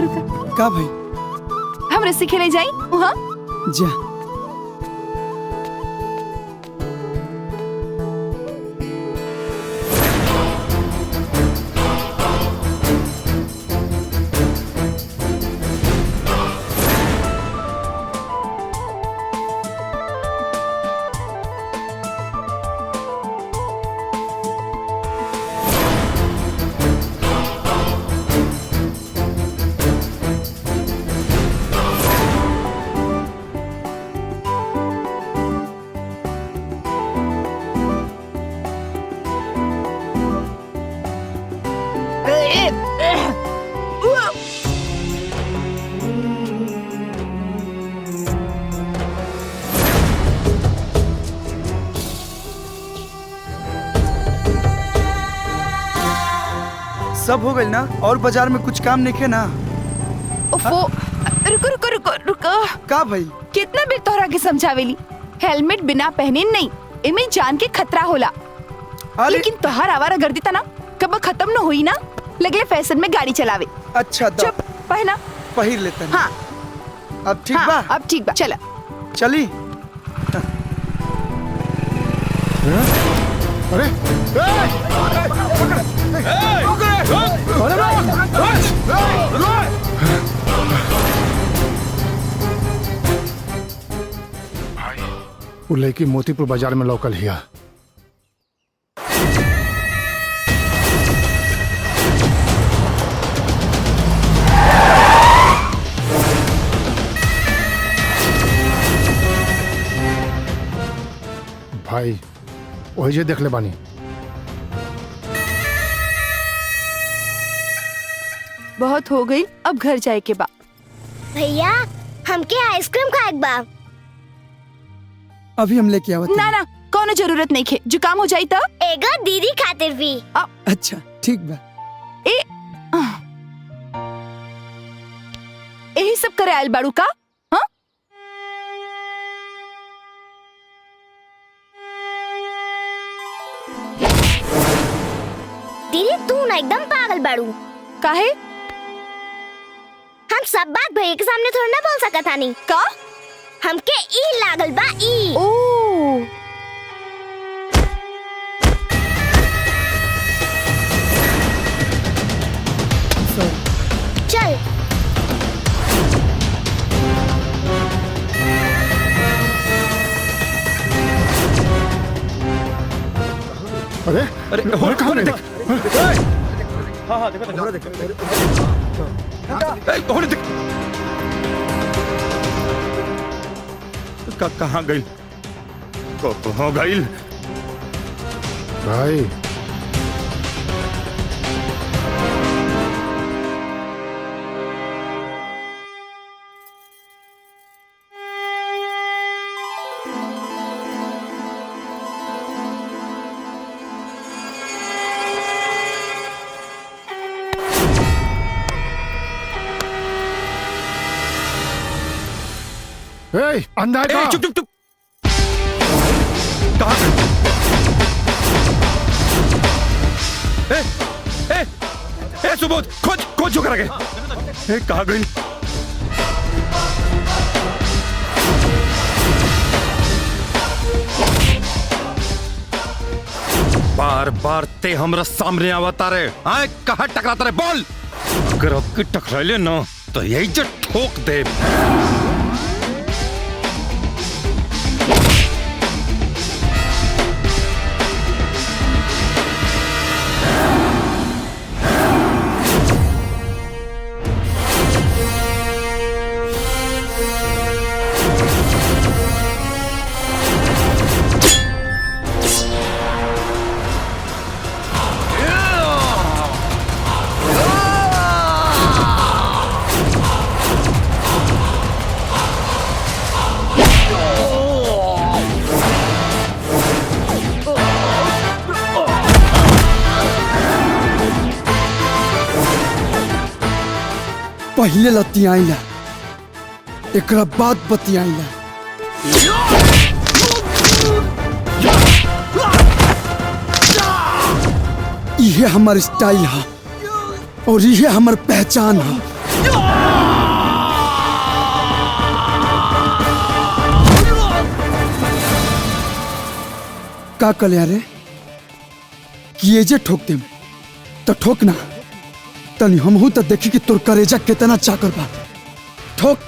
रुको रुको। का भाई? हम रस्सी खेले जाई वहाँ? जा। सब हो गई ना? और बाजार में कुछ काम नहीं है ना? ओफो, रुको रुको रुको रुको। का भाई? कितना बेर तोहरा के समझावेली, हेलमेट बिना पहने नहीं, इमे जान के खतरा होला। लेकिन तोहर आवारा गर्दी ता ना कब खत्म न हुई ना, लगले फैशन में गाड़ी चलावे। अच्छा चुप, पहना। पहिर लेते हैं। हाँ अब ठीक हाँ, बा? अब ठीक बा, चला। चली। अरे वो लड़की मोतीपुर बाजार में लोकल हिया। भाई वही जे देख ले बानी। बहुत हो गई, अब घर जाए के बा। भैया हमके आइसक्रीम खाए बा। अभी हम लेके आवत। ना ना, कोनो जरूरत नहीं खे, जुकाम हो जाई तो। एगो दीदी खातिर भी। अच्छा ठीक बा। यही सब करे आयल बाड़ू का? हाँ? दीदी तू ना एकदम पागल बाड़ू। काहे? हम सब बात भैया के सामने थोड़ा ना बोल सकत हनी। का? हमके ई लागल बा ई। ओ चल। अरे अरे कहाँ देख। हाँ हाँ देखो देखो देखो। देख। कहाँ गई? कहाँ गई? भाई अंधा है चुप चुप चुप। कहाँ गई? सुबोध खोज खोज जो करा गए। कहाँ गई? बार बार ते हमरा सामने आवता रे। आए कहाँ टकराता रे? बोल। अगर अब की टकराइले ना तो यही जो ठोक दे। पहले लतियाइला, एकरा बाद बतियाइला। यह हमार स्टाइल है और यह हमार पहचान है। का कल यारे कि ये जे ठोक देम तो ठोक ना तनी हमहू तो देखी कि तोर करेजा कितना चाकर बा। ठोक।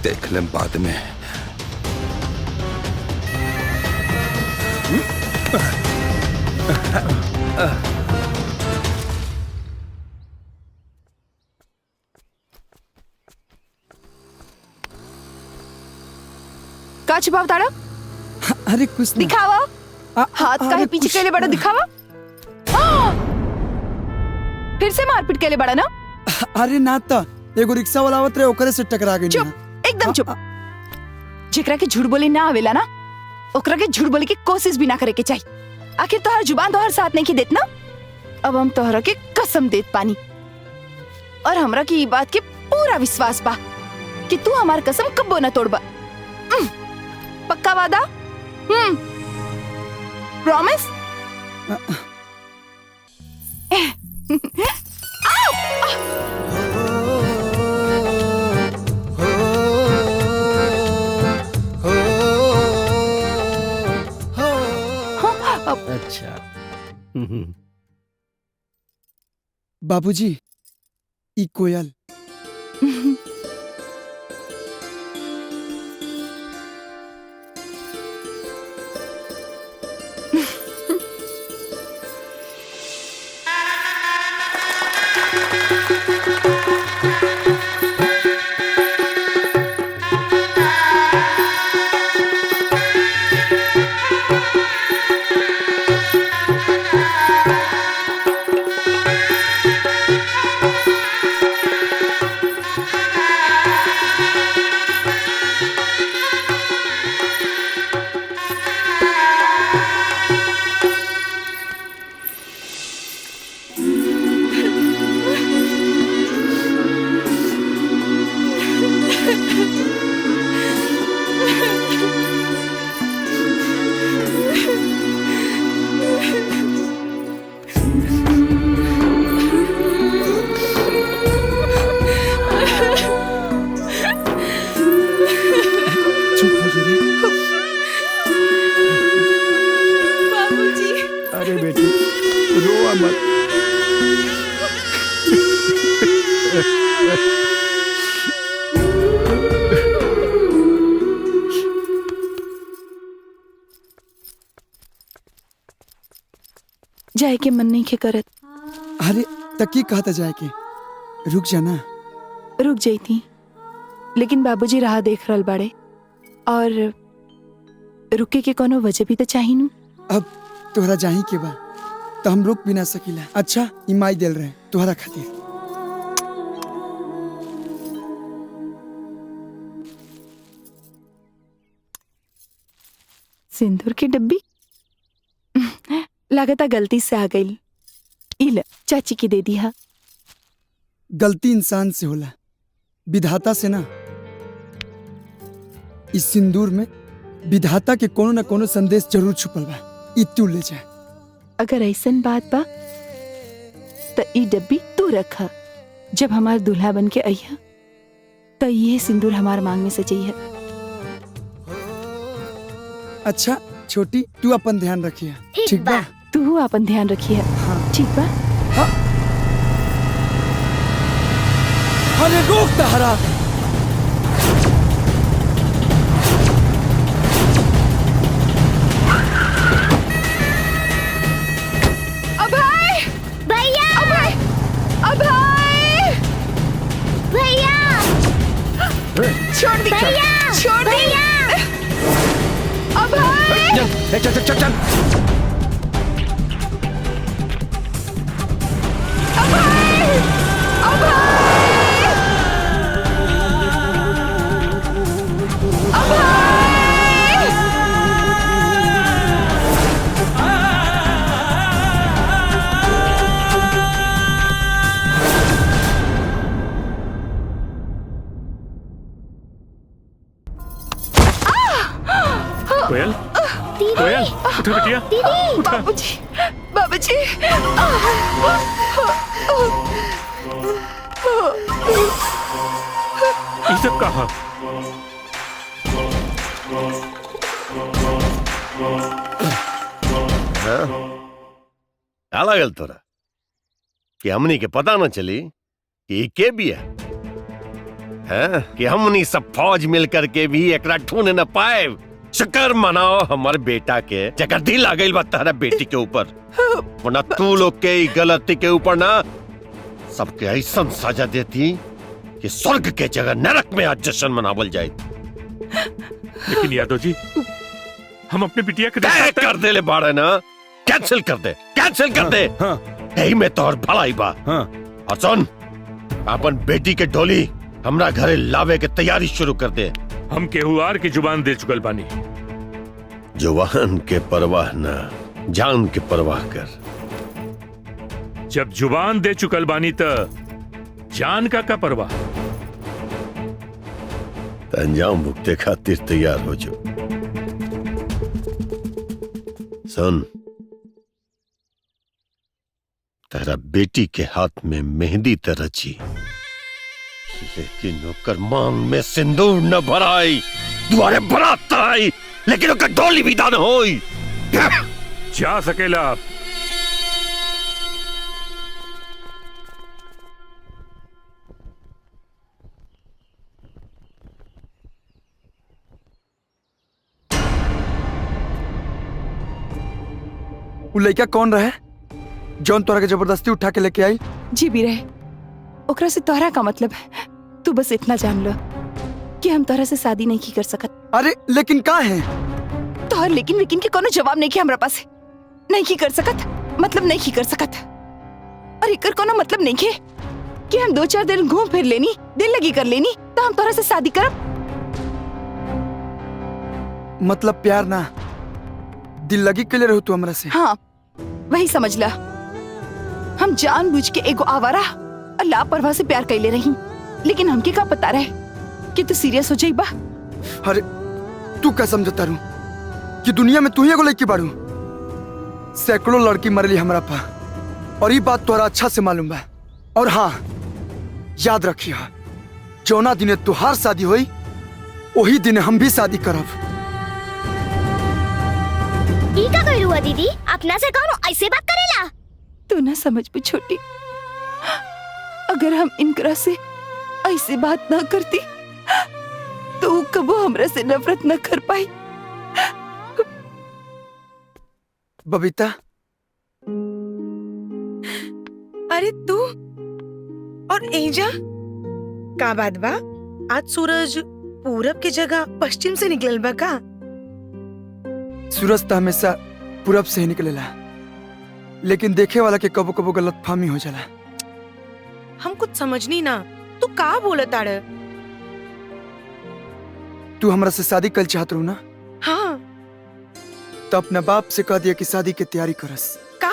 देख लें बाद में। का छुपाव ताड़ा? अरे कुछ ना। दिखावा। हाथ का है पीछे के लिए बड़ा दिखावा। फिर से मारपीट के लिए बड़ा ना? अरे ना तो एगो रिक्शा वाला आवत रहे ओकरे से टकरा गई। चुप, एकदम चुप। जेकरा के झूठ बोले ना आवेला ना ओकरा के झूठ बोले की कोशिश भी ना करे के चाहिए। आखिर तोहर जुबान तोहर साथ नहीं की देत ना। अब हम तोहरा के कसम देत पानी और हमरा की ई बात के पूरा विश्वास बा कि तू हमार कसम कब्बो ना तोड़बा। पक्का वादा? प्रॉमिस? अच्छा। बाबूजी ई कोयल। अरे बेटी रोआ मत। जाए के मन नहीं के करत। अरे तकी कहता जाए के रुक जाना। रुक जाती लेकिन बाबूजी राह देख रहल बाड़े और रुके के कोनो वजह भी तो चाहिए नु। अब तोहरा जाही के बा तो हम रुक भी ना सकीला। अच्छा इमाई दिल रहे तोहरा खातिर। सिंदूर की डब्बी लागता गलती से आ गई। इल चाची की दे दिया। गलती इंसान से होला, विधाता से ना। इस सिंदूर में विधाता के कोनो न कोनो संदेश जरूर छुपल बा। ई तू ले जा। अगर ऐसन बात बा तो ई डब्बी तू रखा। जब हमार दूल्हा बन के अइहा तो ये सिंदूर हमार मांग में सजइहा। अच्छा छोटी, तू अपन ध्यान रखिए। ठीक बा। तू अपन ध्यान रखिए। हाँ। ठीक बा। अरे रोक तहरा। अभय! भैया अभय! अभय! भैया छोड़ दी। भैया छोड़ दी। भैया अभय! चल चल चल चल। अभय! अभय! कोयल, कोयल, उठो बिटिया। बाबूजी, बाबूजी। ये सब कहा? क्या लागल तोरा कि हमनी के पता न चली कि ई के बिया? हैं कि हमनी सब फौज मिलकर के भी एकरा ढूंढ न पाए। शुक्र मनाओ हमारे बेटा के जगह दिल आ गई बा तारा बेटी के ऊपर, वरना तू लोग के ई गलती के ऊपर ना सबके ऐसा सजा देती कि स्वर्ग के जगह नरक में आज जश्न मनावल जाए। लेकिन यादव जी, हम अपने बिटिया के तय कर दे ले बाड़े ना, कैंसिल कर दे, कैंसिल कर दे। यही में तोहर भलाई बा। और सुन, अपन बेटी के डोली हमरा घरे लावे के तैयारी शुरू कर दे। हम केहुआर की जुबान दे चुकल बानी। जुबान के परवाह ना, जान के परवाह कर। जब जुबान दे चुकल बानी तो जान का परवाह। अंजाम भुगते खातिर तैयार हो जो। सुन, तेरा बेटी के हाथ में मेहंदी त रची, लेकिन ओकर मांग में सिंदूर न भराई। दुआरे बरात आई, लेकिन ओकर डोली विदा न होई। जा सकेला आप। वो लड़का कौन रहे जौन तोरा के जबरदस्ती उठा के लेके आई? जी भी रहे। ओकरा से तोहरा का मतलब है? तू बस इतना जान लो कि हम तोहरा से शादी नहीं की कर सकत। अरे लेकिन का है? तोहर लेकिन विकिन के कोनो जवाब नहीं किया हमरा पास। नहीं की कर सकत मतलब नहीं की कर सकत। और एकर कोनो मतलब नहीं है कि हम 2-4 दिन घूम फिर लेनी, दिल लगी कर लेनी तो हम तोहरा से शादी करब। मतलब प्यार ना, दिल लगी के लिए रहू तू हमरा से? हाँ, वही समझ ला। हम जानबूझ के एगो आवारा और लापरवाह से प्यार कैले रही, लेकिन हमके का पता रहे कि तू सीरियस हो जाइबा। अरे तू क्या समझता रू कि दुनिया में तू ही एगो लड़की बारू? सैकड़ों लड़की मरली हमरा पा, और ये बात तोहरा अच्छा से मालूम बा। और हाँ, याद रखिए, जौना दिने तुहार शादी होई वही दिन हम भी शादी करब। ई का कइलू हुआ दीदी? अपना से कौन ऐसे बात करेला? तू ना समझ भी छोटी, अगर हम इनकरा से ऐसे बात ना करती तो वो कबो हमरा से नफरत न कर पाई। बबीता, अरे तू और एजा का बात बा? आज सूरज पूरब के जगह पश्चिम से निकलल बा का? सूरज तो हमेशा पूरब से ही निकलेला, लेकिन देखे वाला के कबो कबो गलतफहमी हो जाला। हम कुछ समझनी ना, तू का बोलत आड़? तू हमरा से शादी कल चाहत रहू ना? हाँ, तो अपना बाप से कह दिया कि शादी की तैयारी करस। का?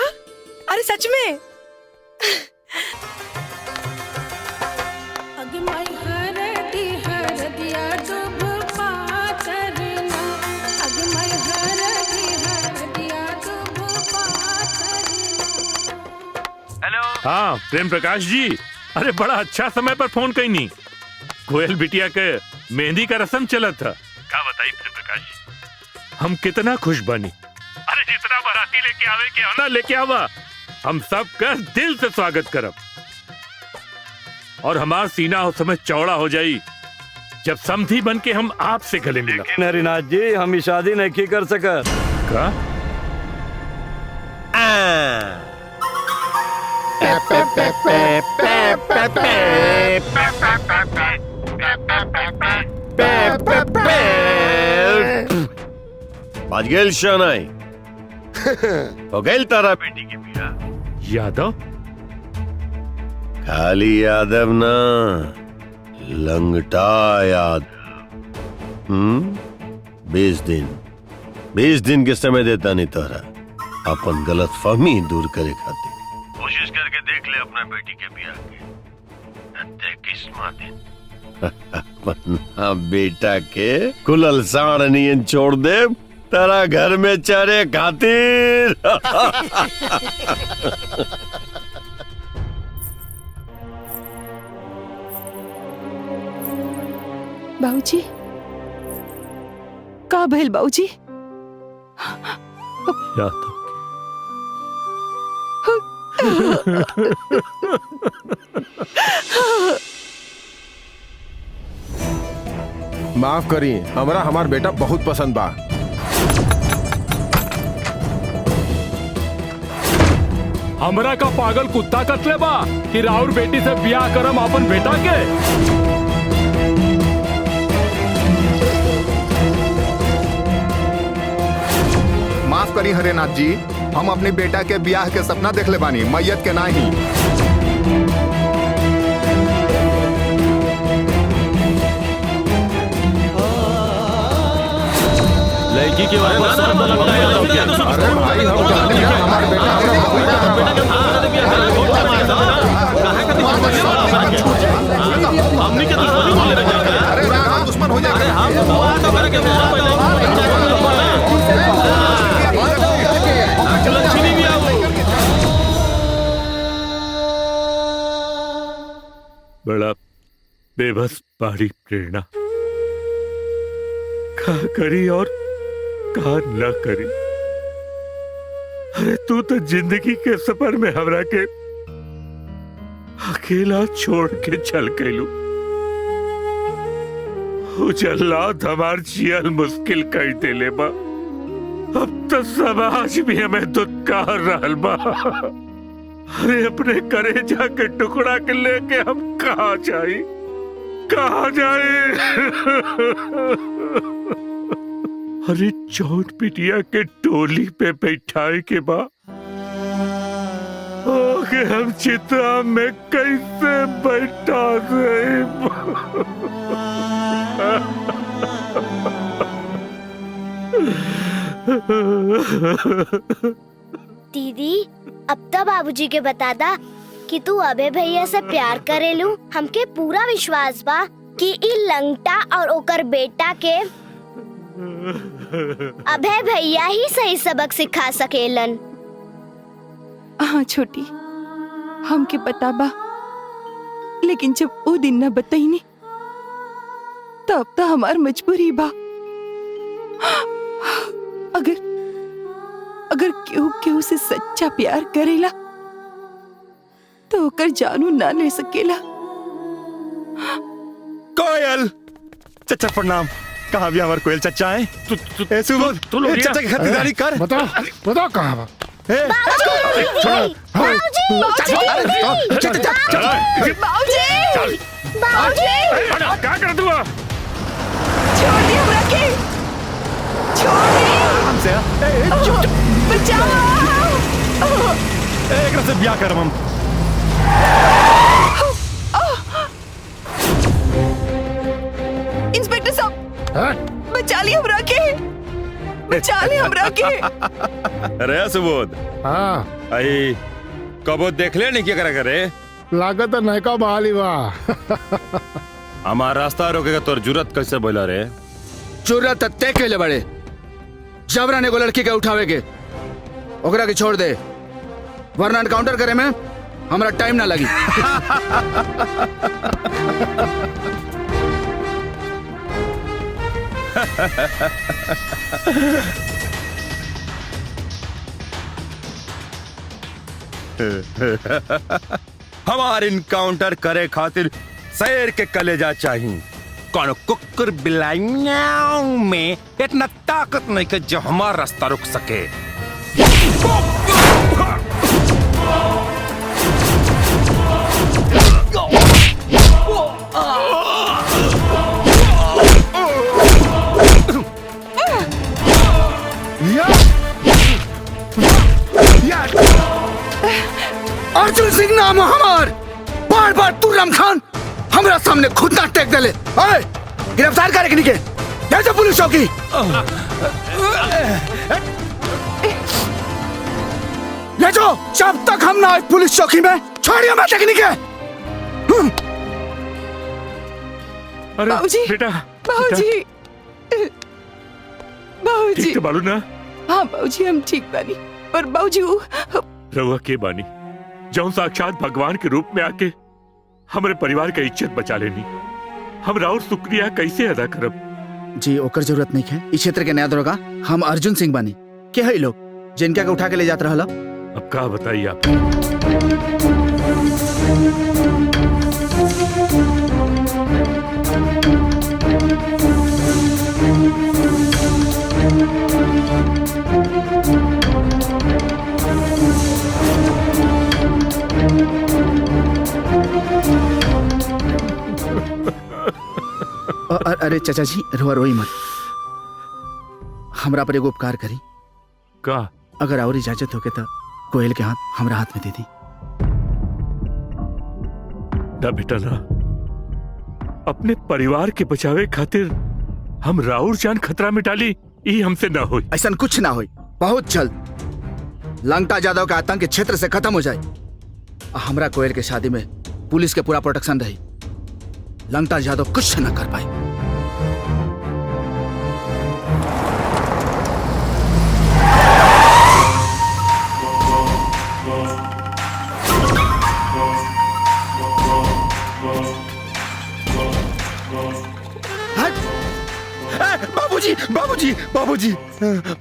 अरे सच में? हाँ प्रेम प्रकाश जी, अरे बड़ा अच्छा समय पर फोन कहीं नहीं। कोयल बिटिया के मेहंदी का रस्म चला था। क्या बताइए प्रेम प्रकाश जी, हम कितना खुश बनी। अरे जितना बाराती लेके आवे के आना लेके आवा, हम सब का दिल से स्वागत करब। और हमारा सीना उस समय चौड़ा हो जाई जब समधी बन के हम आपसे गले मिला। हरिनाथ जी, हम शादी नहीं कर सका। का? बाज गेल शनाई हो गई तारा बेटी के बिया। यादव? खाली यादव ना, लंगटा यादव। 20 दिन के समय देता नहीं तोरा अपन गलत फहमी दूर करे खातिर। कोशिश करके देख ले अपना बेटी के बिया के किस्मत अपना बेटा के कुलल साड़ नियन छोड़ दे तारा घर में चरे खातिर। बाबूजी, का भइल बाबूजी? यादव माफ करी, हमरा हमार बेटा बहुत पसंद बा। हमरा का पागल कुत्ता कतले बा कि राउर बेटी से ब्याह करम अपन बेटा के। माफ करी हरेनाथ जी, हम अपने बेटा के ब्याह के सपना देख ले बानी, मैयत के नहीं। लड़की के बारे में अरे भाई, हम जानते हैं हमारे बेटा दुश्मन हो बड़ा बेबस बाड़ी प्रेरणा, का करी और का न करी। अरे तू तो जिंदगी के सफर में हमरा के अकेला छोड़ के चल गयलू। उजल्लाद हमार जियल मुश्किल कर देले बा। अब तो समाज भी हमें दुत्कार रहल बा। अरे अपने करेजा के टुकड़ा के लेके हम कहाँ जाए, कहाँ जाए? अरे चौथ पिटिया के टोली पे बैठाए के बाद ओके हम चिता में कैसे बैठा रहे। दीदी, अब तो बाबूजी के बता दा कि तू अभय भैया से प्यार करेलू। हमके पूरा विश्वास बा कि ई लंगटा और ओकर बेटा के अभय भैया ही सही सबक सिखा सकेलन। हाँ छोटी, हमके पता बा, लेकिन जब वो दिन न बताईनी तब तो हमार मजबूरी बा। अगर केहू केहू से सच्चा प्यार करेला तो ओकर जानू ना ले सकेला। कोयल चचा प्रणाम। कहाँ भी हमारे कोयल चचा है? चचा की खरीदारी कर। बताओ कहाँ बा? क्या कर दूंगा? छोड़ दी हमरा के, छोड़ दी। हमसे बचाओ। एक से ब्याह करम हम। इंस्पेक्टर साहब, बचा लिया हमरा के। बचा ले हमरा के। अरे सुबोध, हाँ आई कबो देख ले नहीं क्या करा करे। लागत नयका बहाली बा। हमारा रास्ता रोकेगा तोर जुरत कैसे बोला रे। जरूरत तय कैले बड़े जबरन एगो लड़की के उठावे के, ओकरा के छोड़ दे, वरना एनकाउंटर करे में हमरा टाइम ना लगी। हमार इनकाउंटर करे खातिर शेर के कलेजा चाहिए। कौन कुकुर बिलाइयों में इतना ताकत नहीं कि जो हमारा रास्ता रुक सके। अर्जुन सिंह नाम है हमार। बार बार तू रमखान हमरा सामने खुद ना टेक देले। ओए, गिरफ्तार करे के निके ले जा पुलिस चौकी। ले जाओ, जब तक हम ना आए पुलिस चौकी में छोड़िए मत टेकनिक के। अरे बाबूजी, बेटा, बाबूजी, बाबूजी। ठीक तो बालू ना? हाँ बाबूजी, हम ठीक बानी। पर बाबूजी वो रउआ के बानी जौन साक्षात भगवान के रूप में आके हमारे परिवार का इज्जत बचा लेनी। हम राउर शुक्रिया कैसे अदा करब? जी ओकर जरूरत नहीं है। इस क्षेत्र के नया दरोगा हम अर्जुन सिंह बानी। के है लोग जिनका के उठा के ले जात रहला? अब का बताइए आप। अरे चाचा जी, रोआ रोई मत। हमरा पर एगो उपकार करी। का? अगर और इजाजत होके तो कोयल के हाथ हमरा हाथ में दे दी। ना बेटा ना, अपने परिवार के बचावे खातिर हम राउर जान खतरा में डाली, ये हमसे ना होई। ऐसा कुछ ना होई। बहुत जल्द लंका यादव का आतंक क्षेत्र से खत्म हो जाए। हमरा कोयल के शादी में पुलिस के पूरा प्रोटेक्शन रही। लंका यादव कुछ न कर पाए। बाबूजी, बाबूजी, बाबूजी,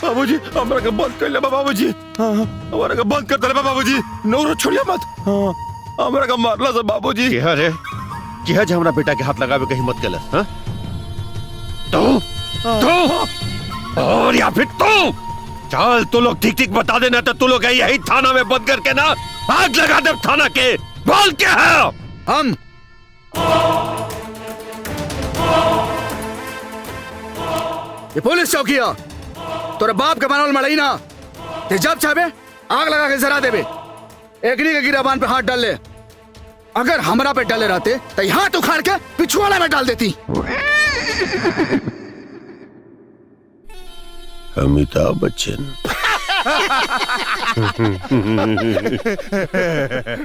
बाबूजी, हमरा के बंद कर ले बाबूजी। हमरा के बंद कर दे बाबूजी। नौरो छोड़िया मत। हमरा के मारला से बाबूजी। क्या रे? क्या जे हमरा बेटा के हाथ लगावे के हिम्मत केलस? हां तो और या फिर तू चल, तू लोग ठीक ठीक बता देना तो तू लोग यही थाना में बंद करके ना आग लगा दे थाना के। बोल क्या है? हम ये पुलिस चौकी है। तोरा बाप के बनावल मड़ई ना। ते जब चाहे आग लगा के जरा देबे। एकनी के गिराबान पे हाथ डाल ले। अगर हमरा पे डाले रहते तो हाथ उखाड़ के पिछुआड़ा में डाल देती। अमिताभ बच्चन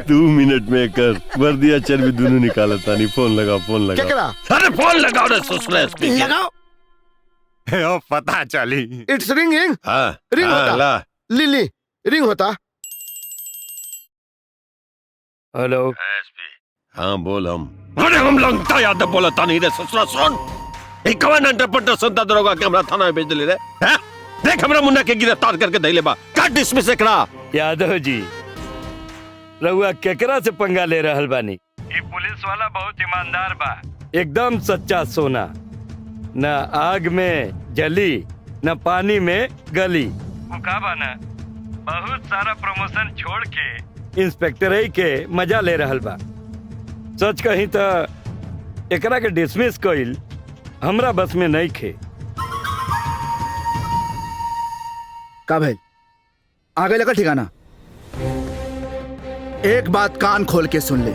2 मिनट में कर वर्दिया चर्बी दोनों निकाला तानी। फोन लगा, फोन लगा। क्या करा? अरे फोन लगाओ रे ससुरा स्पीकर लगाओ। ओ पता चली। It's ringing. हाँ रिंग होता। ला लिली रिंग होता। हेलो। हाँ बोल। अरे हम लंका यादव बोला था नहीं रे ससुरा। सुन, एक कवन अंडरपंटर संता दरोगा के हमरा थाना में भेज दिले रे। हैं? देख हमरा मुन्ना के गिरफ्तार करके धइले बा। काट डिसमिस करा। यादव जी, रउआ केकरा से पंगा ले रहल बानी? ये पुलिस वाला बहुत ईमानदार बा, एकदम सच्चा सोना। न आग में जली न पानी में गली। वो का बा ना, बहुत सारा प्रमोशन छोड़ के इंस्पेक्टर ही के मजा ले रहल बा। सच कहीं तो एकरा के डिसमिस कइल हमरा बस में नहीं खे। का भाई आगे लगा ठिकाना। एक बात कान खोल के सुन ले।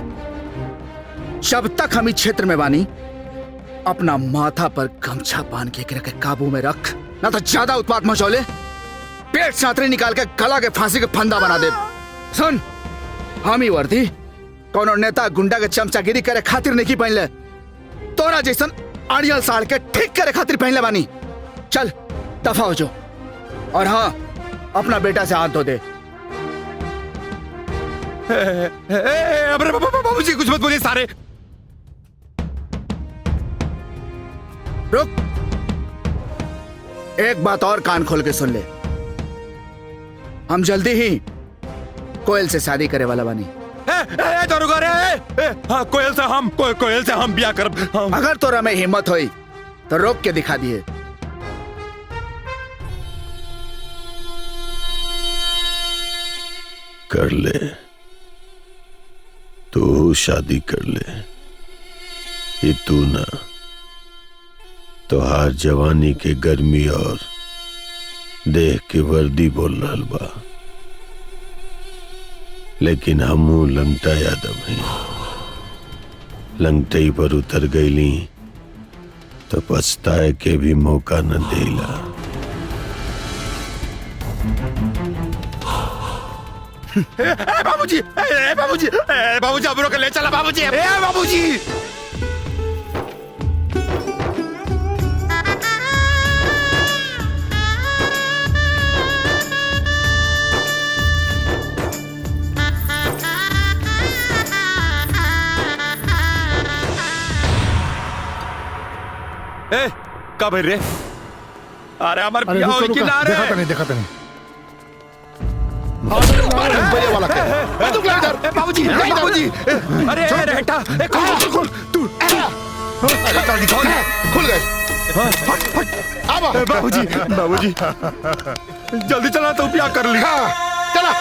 जब तक हम इस क्षेत्र में बानी अपना माथा पर गमछा बांध के एकरा के काबू में रख, ना तो ज्यादा उत्पात मचौले पेट सातरे निकाल के गला के फांसी के फंदा बना दे। सुन, हम ही वर्दी कोनो नेता गुंडा के चमचागिरी करे खातिर नहीं पहन ले, तोरा जैसन अड़ियल साड़ के ठीक करे खातिर पहन ले बानी। चल दफा हो जो, और हाँ अपना बेटा से हाथ धो दे। अरे बाबूजी कुछ मत बोलिए सारे। रुक, एक बात और कान खोल के सुन ले, हम जल्दी ही कोयल से शादी करे वाला बानी। तो रुको रे। हाँ, कोयल से हम ब्याह करब। अगर तोरा में हिम्मत होई तो रोक के दिखा दिए। कर ले, तू शादी कर ले। ये तू ना, तोहार जवानी के गर्मी और देह के वर्दी बोल रहल बा, लेकिन हमू लंगटा यादव हैं। लंगटई पर उतर गईली तो पछताए के भी मौका न देला। बाबूजी, बाबूजी अब रोक ले चला बाबूजी। बाबूजी कब रे? अरे हमारे बियाह होई कि ना रे? देखा नहीं बाबूजी, बाबूजी, अरे रेटा, खोल तू, जल्दी खोल, खुल गए। बाबूजी, जल्दी चला तो ब्याह कर ली। चला।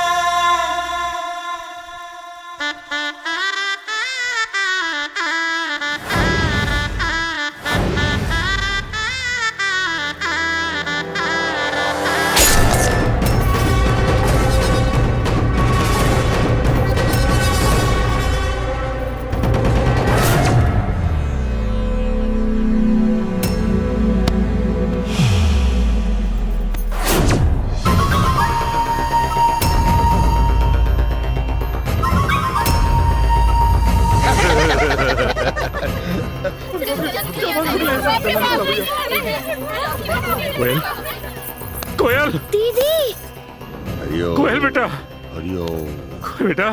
कोयल, कोयल, दीदी, कोयल बेटा, बेटा।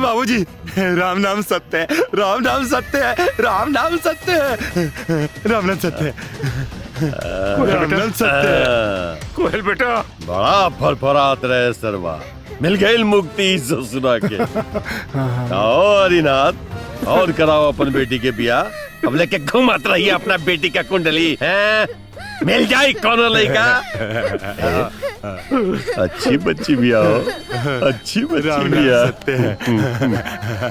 बाबूजी, राम नाम सत्य है, राम नाम सत्य है, राम नाम सत्य है, राम नाम सत्य है, राम नाम सत्य है। कोयल बेटा, बड़ा फरफरात रहे सरवा, मिल गई मुक्ति ससुरा के। आओ हरिनाथ, और कराओ अपन बेटी के ब्याह। अब लेके घूमत रहिए अपना बेटी का कुंडली है, मिल जाए कौन लड़का। अच्छी बच्ची भी आओ, अच्छी बच्ची भी आ।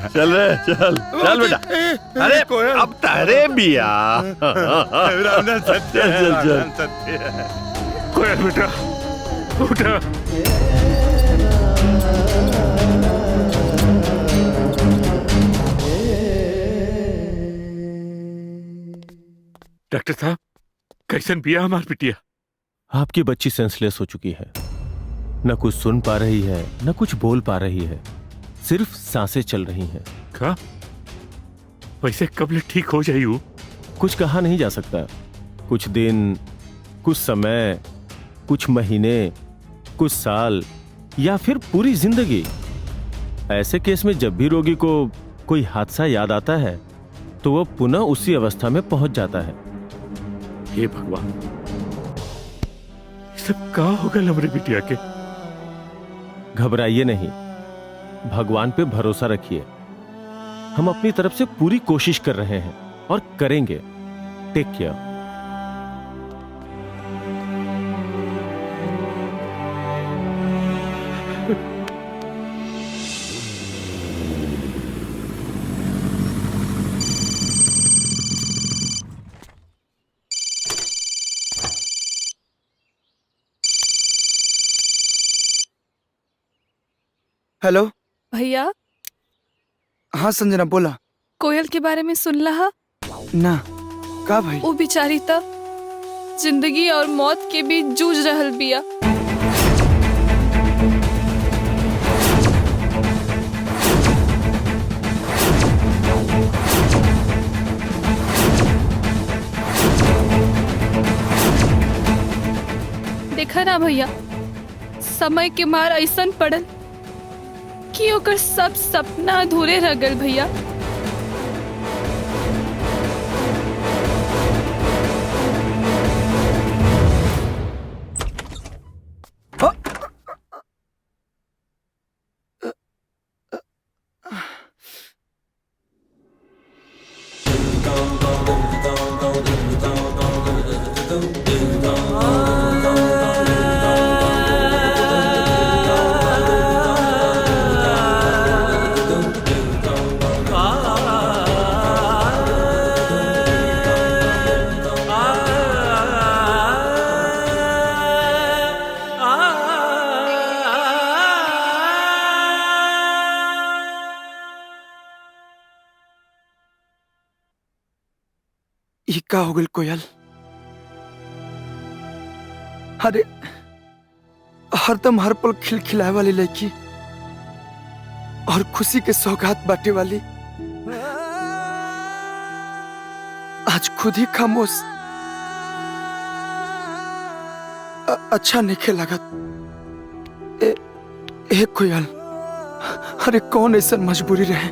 चल रे, चल चल बेटा। अरे अब तारे भी आ। राम सत्य है, चल चल राम सत्य है। कोयल बेटा, उठा। डॉक्टर साहब, कैसन पिया हमार बिटिया? आपकी बच्ची सेंसलेस हो चुकी है, न कुछ सुन पा रही है, न कुछ बोल पा रही है, सिर्फ सांसें चल रही हैं। का? वैसे कब ले ठीक हो जायू? कुछ कहा नहीं जा सकता। कुछ दिन, कुछ समय, कुछ महीने, कुछ साल, या फिर पूरी जिंदगी। ऐसे केस में जब भी रोगी को कोई हादसा याद आता है तो वह पुनः उसी अवस्था में पहुंच जाता है। हे भगवान, सब का होगा हमारे बिटिया के? घबराइए नहीं, भगवान पे भरोसा रखिए। हम अपनी तरफ से पूरी कोशिश कर रहे हैं और करेंगे। Take care. हेलो भैया, हाँ संजना बोला। कोयल के बारे में सुन लहा? ना, का भाई? वो बेचारी तब जिंदगी और मौत के बीच जूझ रहल बिया। देखा ना भैया, समय के मार ऐसन पड़ल कि ओकर सब सपना अधूरे रह गए भैया। ई का हो गल कोयल? अरे हरदम हर पल खिलखिलाए वाली लड़की और खुशी के सौगात बांटे वाली आज खुद ही खामोश। अच्छा नहीं लागत। ए कोयल, अरे कौन ऐसा मजबूरी रहे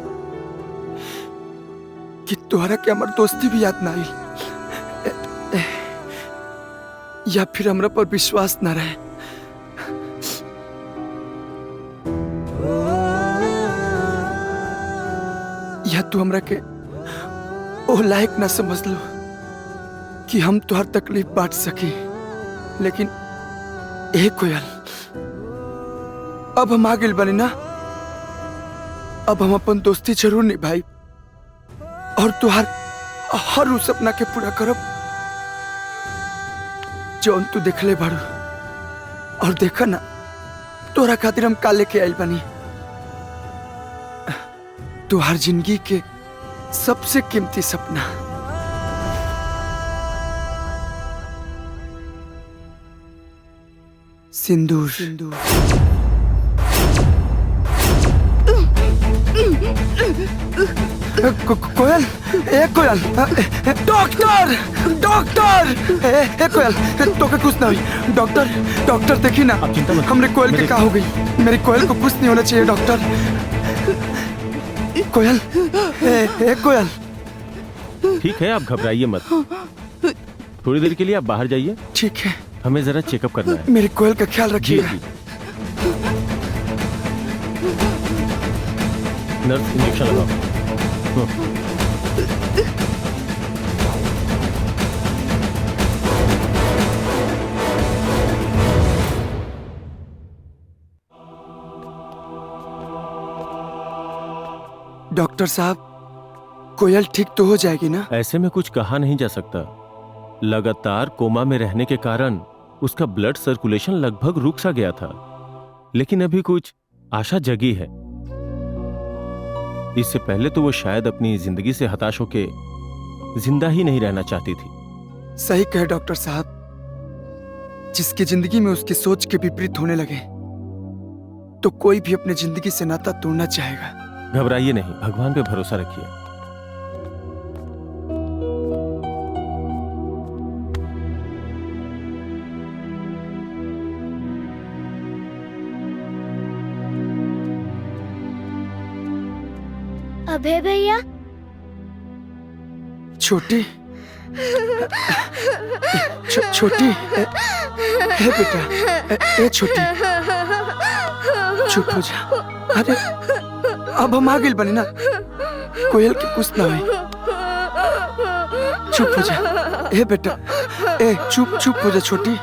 कि तुम्हारा के हमार दोस्ती भी याद ना आई, या फिर हमरा पर विश्वास ना रहे। या तू हमरा के ओ लायक ना समझ लो कि हम तुहार तकलीफ बांट सकी। लेकिन ए कोयल, अब हम आ गए बनी ना, अब हम अपन दोस्ती जरूर निभाई और तुहार हर उस सपना के पूरा करब जौन तू देखले बारू। और देखा ना, तोरा खातिर हम काले के आइल बनी, तुहार जिंदगी के सबसे कीमती सपना। सिंदूर। कोयल, ए कोयल, डॉक्टर, डॉक्टर, ए कोयल, तो के कुछ ना हुई। डॉक्टर, डॉक्टर देखी ना, हमरे कोयल के क्या हो गई? मेरी कोयल को कुछ नहीं होना चाहिए डॉक्टर। कोयल, ए कोयल। ठीक है, आप घबराइए मत। थोड़ी देर के लिए आप बाहर जाइए। ठीक है, हमें जरा चेकअप करना है। मेरी कोयल का ख्याल रखिएगा। नर्स, इंजेक्शन लगाओ। डॉक्टर साहब, कोयल ठीक तो हो जाएगी ना? ऐसे में कुछ कहा नहीं जा सकता। लगातार कोमा में रहने के कारण उसका ब्लड सर्कुलेशन लगभग रुक सा गया था, लेकिन अभी कुछ आशा जगी है। इससे पहले तो वो शायद अपनी जिंदगी से हताश होके जिंदा ही नहीं रहना चाहती थी। सही कहे डॉक्टर साहब, जिसकी जिंदगी में उसकी सोच के विपरीत होने लगे तो कोई भी अपनी जिंदगी से नाता तोड़ना चाहेगा। घबराइए नहीं, भगवान पे भरोसा रखिए। अभय भैया। छोटी, छोटी, हे बेटा, ए छोटी, चुप हो जा। अरे अब हम आ गए बनी ना, कोयल की कुछ ना हुई। चुप हो जा, ए बेटा, ए चुप हो जा छोटी,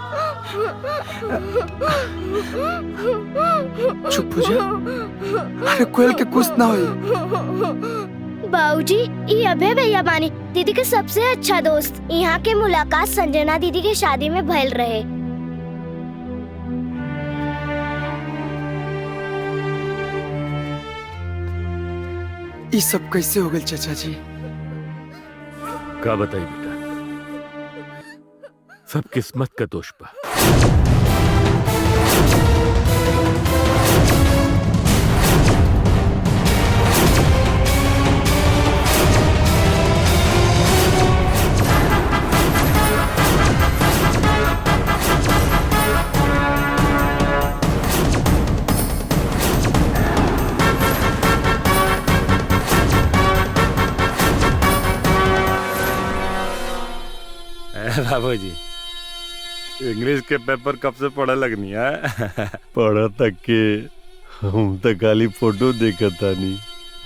चुप हो जा। अरे कोयल के कुछ ना हुई। बाबूजी, ये अभय भैया बानी, दीदी के सबसे अच्छा दोस्त। यहाँ के मुलाकात संजना दीदी के शादी में भइल रहे। ये सब कैसे हो गए चाचा जी? क्या बताइए बेटा? सब किस्मत का दोष बा। बाबूजी, इंग्लिश के पेपर कब से पढ़े लगनी है? पढ़ा तक के हम तो खाली फोटो देखता नहीं।